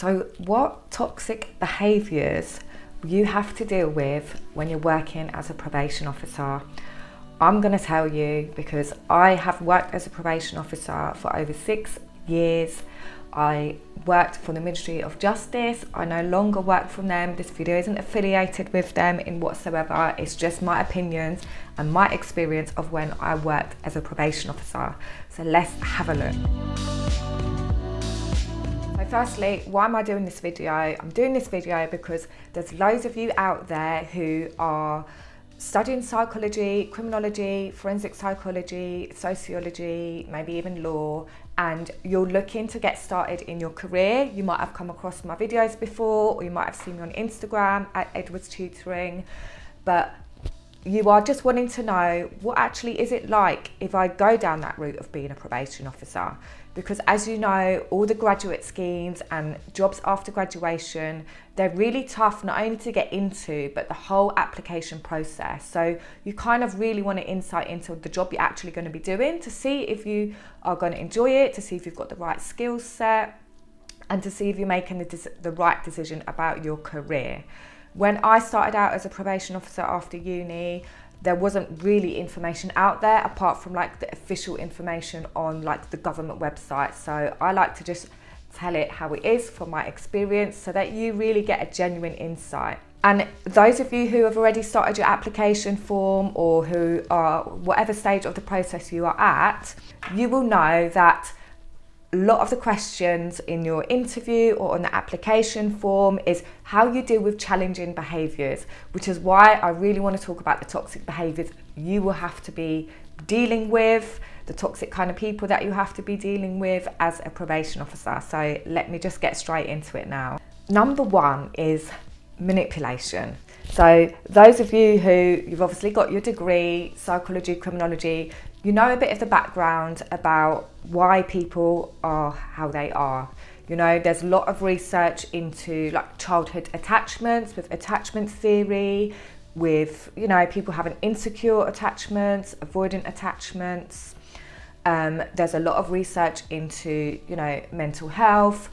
So what toxic behaviours you have to deal with when you're working as a probation officer? I'm going to tell you because I have worked as a probation officer for over 6 years. I worked for the Ministry of Justice. I no longer work from them. This video isn't affiliated with them in whatsoever. It's just my opinions and my experience of when I worked as a probation officer. So let's have a look. So firstly, why am I doing this video? I'm doing this video because there's loads of you out there who are studying psychology, criminology, forensic psychology, sociology, maybe even law, and you're looking to get started in your career. You might have come across my videos before, or you might have seen me on Instagram at Edwards Tutoring, but you are just wanting to know what actually is it like if I go down that route of being a probation officer. Because as you know, all the graduate schemes and jobs after graduation, they're really tough not only to get into, but the whole application process. So you kind of really want an insight into the job you're actually going to be doing to see if you are going to enjoy it, to see if you've got the right skill set, and to see if you're making the right decision about your career. When I started out as a probation officer after uni, there wasn't really information out there apart from like the official information on like the government website. So I like to just tell it how it is from my experience so that you really get a genuine insight. And those of you who have already started your application form or who are whatever stage of the process you are at, you will know that a lot of the questions in your interview or on the application form is how you deal with challenging behaviours, which is why I really want to talk about the toxic behaviours you will have to be dealing with, the toxic kind of people that you have to be dealing with as a probation officer. So let me just get straight into it now. Number one is manipulation. So those of you who you've obviously got your degree, psychology, criminology, you know a bit of the background about why people are how they are. You know, there's a lot of research into like childhood attachments, with attachment theory, with, you know, people having insecure attachments, avoidant attachments. There's a lot of research into, you know, mental health,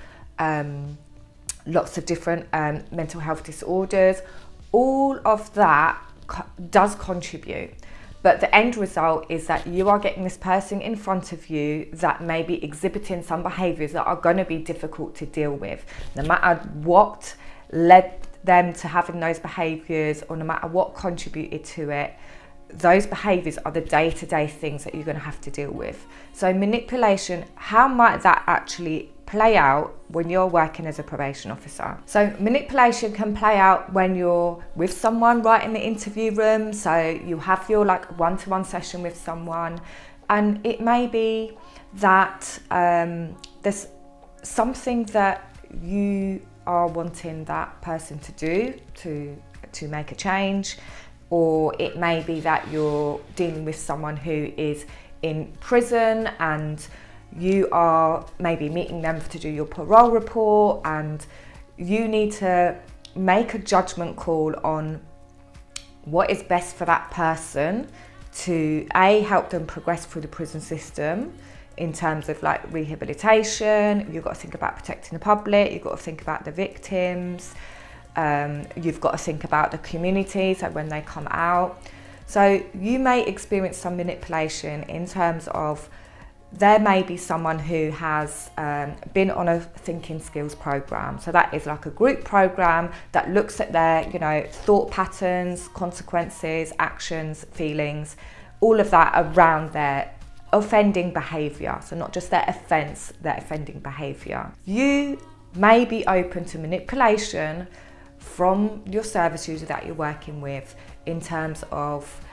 lots of different mental health disorders. All of that does contribute. But the end result is that you are getting this person in front of you that may be exhibiting some behaviours that are going to be difficult to deal with. No matter what led them to having those behaviours, or no matter what contributed to it, those behaviours are the day-to-day things that you're going to have to deal with. So manipulation, how might that actually play out when you're working as a probation officer? So manipulation can play out when you're with someone right in the interview room. So you have your like one-to-one session with someone, and it may be that there's something that you are wanting that person to do to make a change, or it may be that you're dealing with someone who is in prison and you are maybe meeting them to do your parole report, and you need to make a judgment call on what is best for that person to help them progress through the prison system in terms of like rehabilitation. You've got to think about protecting the public, you've got to think about the victims, you've got to think about the community, so when they come out. So you may experience some manipulation in terms of there may be someone who has been on a thinking skills program. So that is like a group program that looks at their, you know, thought patterns, consequences, actions, feelings, all of that around their offending behaviour. So not just their offence, their offending behaviour. You may be open to manipulation from your service user that you're working with in terms of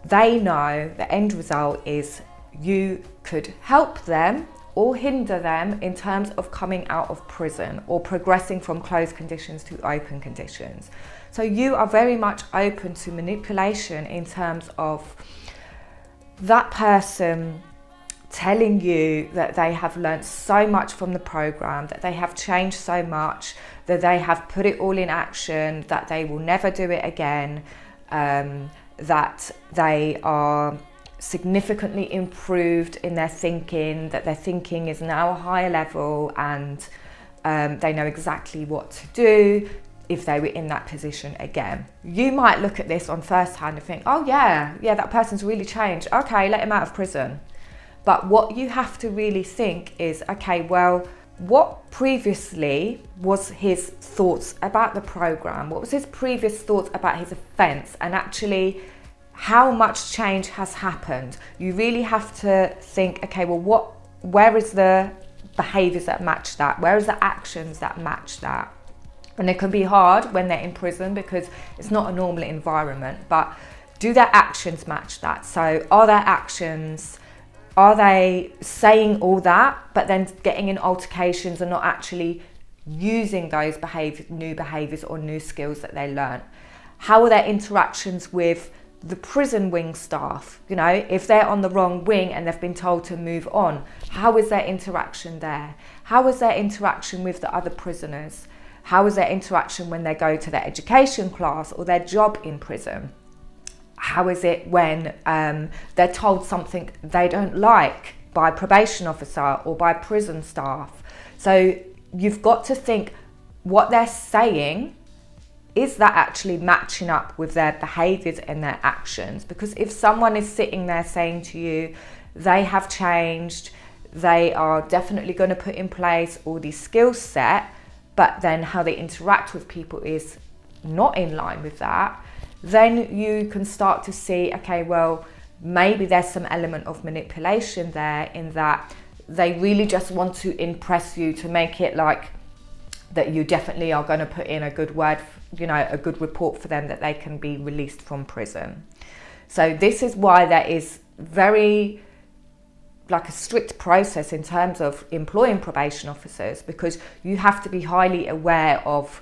they know the end result is you could help them or hinder them in terms of coming out of prison or progressing from closed conditions to open conditions. So you are very much open to manipulation in terms of that person telling you that they have learned so much from the program, that they have changed so much, that they have put it all in action, that they will never do it again, that they are significantly improved in their thinking, that their thinking is now a higher level, and They know exactly what to do if they were in that position again. You might look at this on first hand and think, oh yeah, that person's really changed. Okay, let him out of prison. But what you have to really think is, okay, well, what previously was his thoughts about the program? What was his previous thoughts about his offence? And actually, how much change has happened? You really have to think, okay, well, where is the behaviours that match that? Where is the actions that match that? And it can be hard when they're in prison because it's not a normal environment, but do their actions match that? So are their actions, are they saying all that, but then getting in altercations and not actually using those new behaviours or new skills that they learn? How are their interactions with the prison wing staff? You know, if they're on the wrong wing and they've been told to move on, how is their interaction there? How is their interaction with the other prisoners? How is their interaction when they go to their education class or their job in prison? How is it when they're told something they don't like by probation officer or by prison staff? So you've got to think what they're saying, is that actually matching up with their behaviours and their actions? Because if someone is sitting there saying to you, they have changed, they are definitely going to put in place all these skill set, but then how they interact with people is not in line with that, then you can start to see, okay, well, maybe there's some element of manipulation there in that they really just want to impress you to make it like that you definitely are going to put in a good word, you know, a good report for them that they can be released from prison. So this is why there is very like a strict process in terms of employing probation officers, because you have to be highly aware of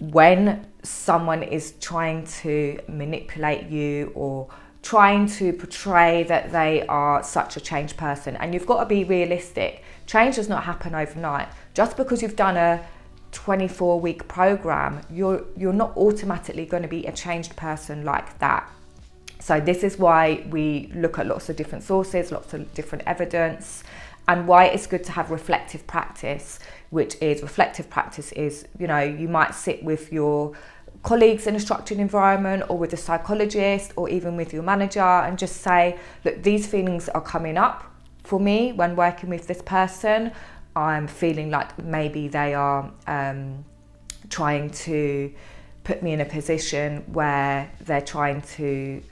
when someone is trying to manipulate you or trying to portray that they are such a changed person. And you've got to be realistic. Change does not happen overnight. Just because you've done a 24-week program, you're not automatically going to be a changed person like that. So this is why we look at lots of different sources, lots of different evidence, and why it's good to have reflective practice, which is, you know, you might sit with your colleagues in a structured environment or with a psychologist or even with your manager and just say, look, these feelings are coming up for me when working with this person. I'm feeling like maybe they are trying to put me in a position where they're trying to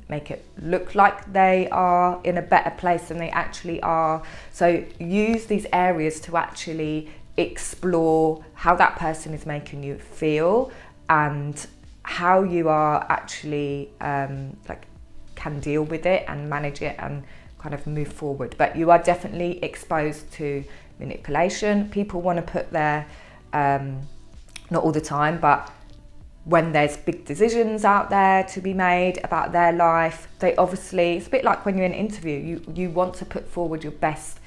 make it look like they are in a better place than they actually are. So use these areas to actually explore how that person is making you feel and how you are actually can deal with it and manage it and kind of move forward. But you are definitely exposed to manipulation. People want to put their, not all the time, but when there's big decisions out there to be made about their life, they obviously, it's a bit like when you're in an interview, you want to put forward your best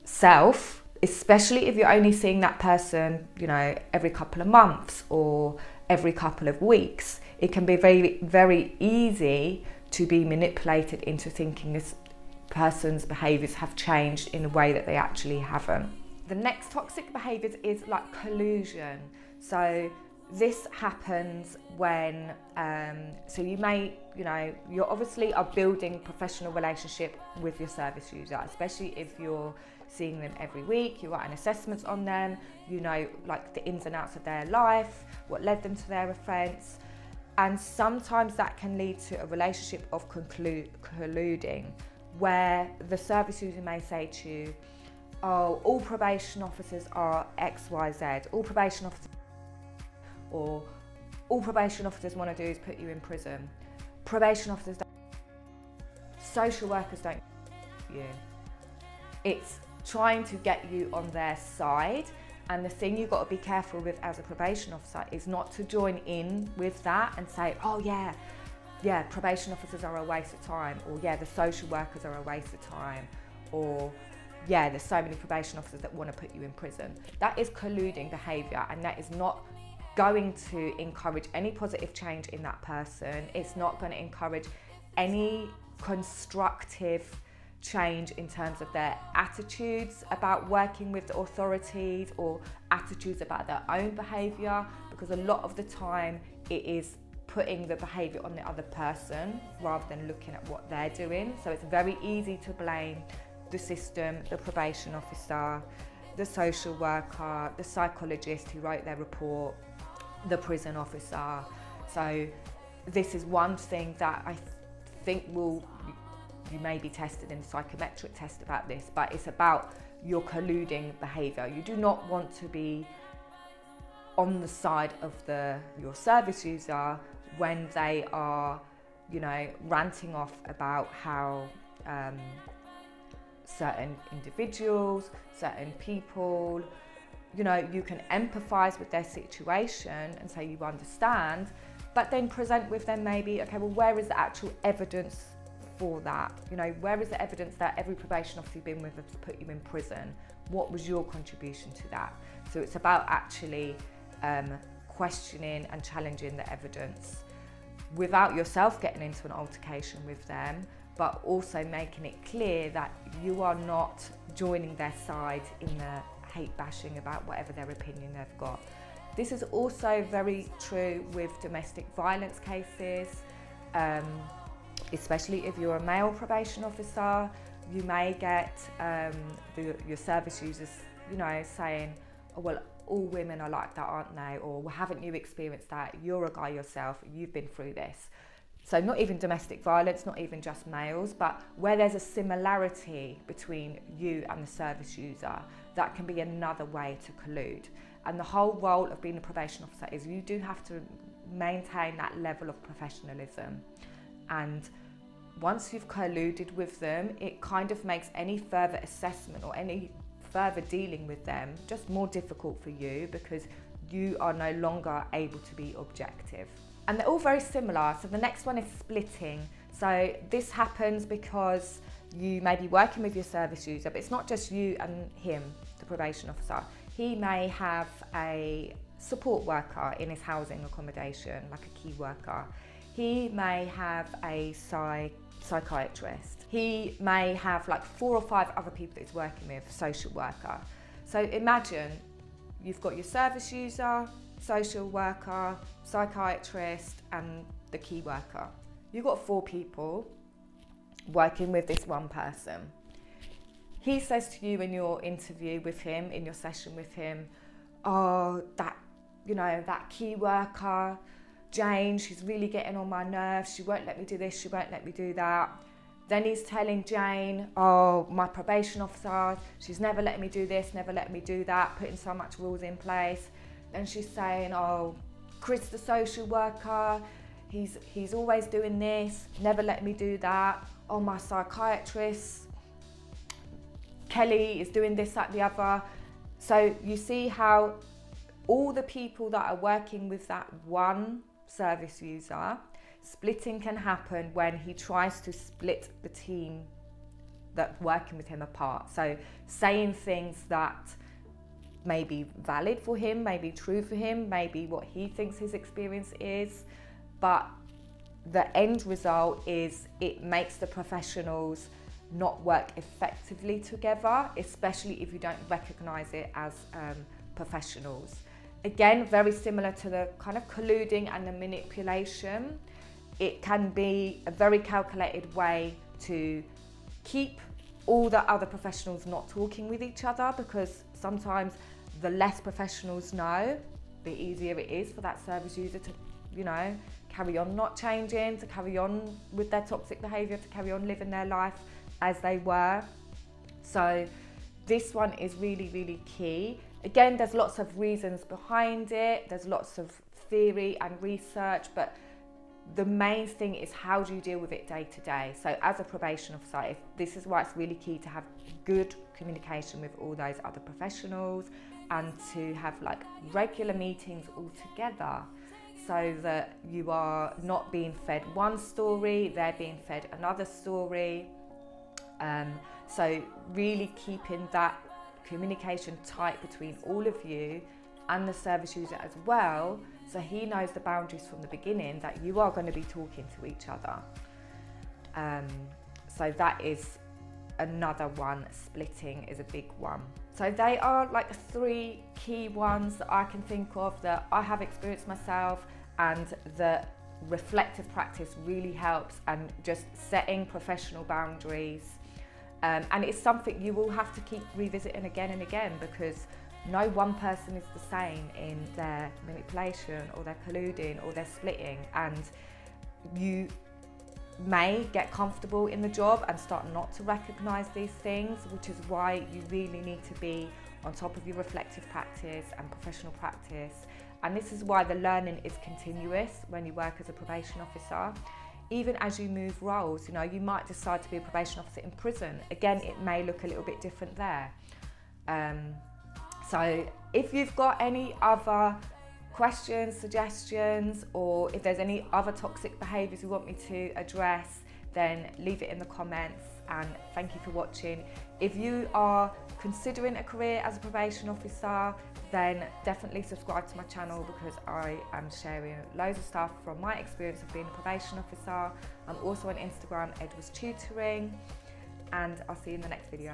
self, especially if you're only seeing that person, you know, every couple of months or every couple of weeks. It can be very, very easy to be manipulated into thinking this person's behaviours have changed in a way that they actually haven't. The next toxic behaviours is like collusion. So this happens when, so you may, you know, you obviously are building professional relationship with your service user, especially if you're seeing them every week, you're writing assessments on them, you know, like the ins and outs of their life, what led them to their offence. And sometimes that can lead to a relationship of colluding, where the service user may say to you, oh, all probation officers are X, Y, Z, all probation officers, or all probation officers want to do is put you in prison. Probation officers don't, social workers don't you. It's trying to get you on their side, and the thing you've got to be careful with as a probation officer is not to join in with that and say, oh yeah, probation officers are a waste of time, or yeah, the social workers are a waste of time, or yeah, there's so many probation officers that want to put you in prison. That is colluding behaviour, and that is not going to encourage any positive change in that person. It's not going to encourage any constructive change in terms of their attitudes about working with the authorities or attitudes about their own behaviour, because a lot of the time it is putting the behaviour on the other person rather than looking at what they're doing. So it's very easy to blame the system, the probation officer, the social worker, the psychologist who wrote their report, the prison officer. So this is one thing that I think you may be tested in a psychometric test about this, but it's about your colluding behaviour. You do not want to be on the side of your service user when they are, ranting off about how certain individuals, certain people, you can empathise with their situation and say you understand, but then present with them maybe, okay, well, where is the actual evidence for that? Where is the evidence that every probation officer you've been with has put you in prison? What was your contribution to that? So it's about actually questioning and challenging the evidence without yourself getting into an altercation with them, but also making it clear that you are not joining their side in the hate bashing about whatever their opinion they've got. This is also very true with domestic violence cases, especially if you're a male probation officer. You may get your service users, saying, oh, well, all women are like that, aren't they? Or, well, haven't you experienced that? You're a guy yourself, you've been through this. So not even domestic violence, not even just males, but where there's a similarity between you and the service user, that can be another way to collude. And the whole role of being a probation officer is you do have to maintain that level of professionalism. And once you've colluded with them, it kind of makes any further assessment or any further dealing with them just more difficult for you, because you are no longer able to be objective. And they're all very similar. So the next one is splitting. So this happens because you may be working with your service user, but it's not just you and him, the probation officer. He may have a support worker in his housing accommodation, like a key worker. He may have a psychiatrist. He may have like 4 or 5 other people that he's working with, social worker. So imagine you've got your service user, social worker, psychiatrist, and the key worker. You've got 4 people working with this one person. He says to you in your interview with him, in your session with him, oh, that key worker, Jane, she's really getting on my nerves. She won't let me do this, she won't let me do that. Then he's telling Jane, oh, my probation officer, she's never let me do this, never let me do that, putting so much rules in place. Then she's saying, oh, Chris, the social worker, he's always doing this, never let me do that. Oh, my psychiatrist, Kelly, is doing this, that, the other. So you see how all the people that are working with that one service user, splitting can happen when he tries to split the team that's working with him apart. So saying things that may be valid for him, may be true for him, maybe what he thinks his experience is, but the end result is it makes the professionals not work effectively together, especially if you don't recognise it as professionals. Again, very similar to the kind of colluding and the manipulation. It can be a very calculated way to keep all the other professionals not talking with each other, because sometimes the less professionals know, the easier it is for that service user to, carry on not changing, to carry on with their toxic behaviour, to carry on living their life as they were. So this one is really, really key. Again, there's lots of reasons behind it. There's lots of theory and research, but the main thing is, how do you deal with it day to day? So as a probation officer, this is why it's really key to have good communication with all those other professionals, and to have like regular meetings all together, so that you are not being fed one story, they're being fed another story. So really keeping that communication tight between all of you and the service user as well, so he knows the boundaries from the beginning that you are going to be talking to each other. So that is another one. Splitting is a big one. So they are like 3 key ones that I can think of that I have experienced myself, and that reflective practice really helps, and just setting professional boundaries. And it's something you will have to keep revisiting again and again, because no one person is the same in their manipulation or their colluding or their splitting, and you may get comfortable in the job and start not to recognise these things, which is why you really need to be on top of your reflective practice and professional practice. And this is why the learning is continuous when you work as a probation officer. Even as you move roles, you know, you might decide to be a probation officer in prison. Again, it may look a little bit different there. So if you've got any other questions, suggestions, or if there's any other toxic behaviours you want me to address, then leave it in the comments. And thank you for watching. If you are considering a career as a probation officer, then definitely subscribe to my channel, because I am sharing loads of stuff from my experience of being a probation officer. I'm also on Instagram, Edwards Tutoring, and I'll see you in the next video.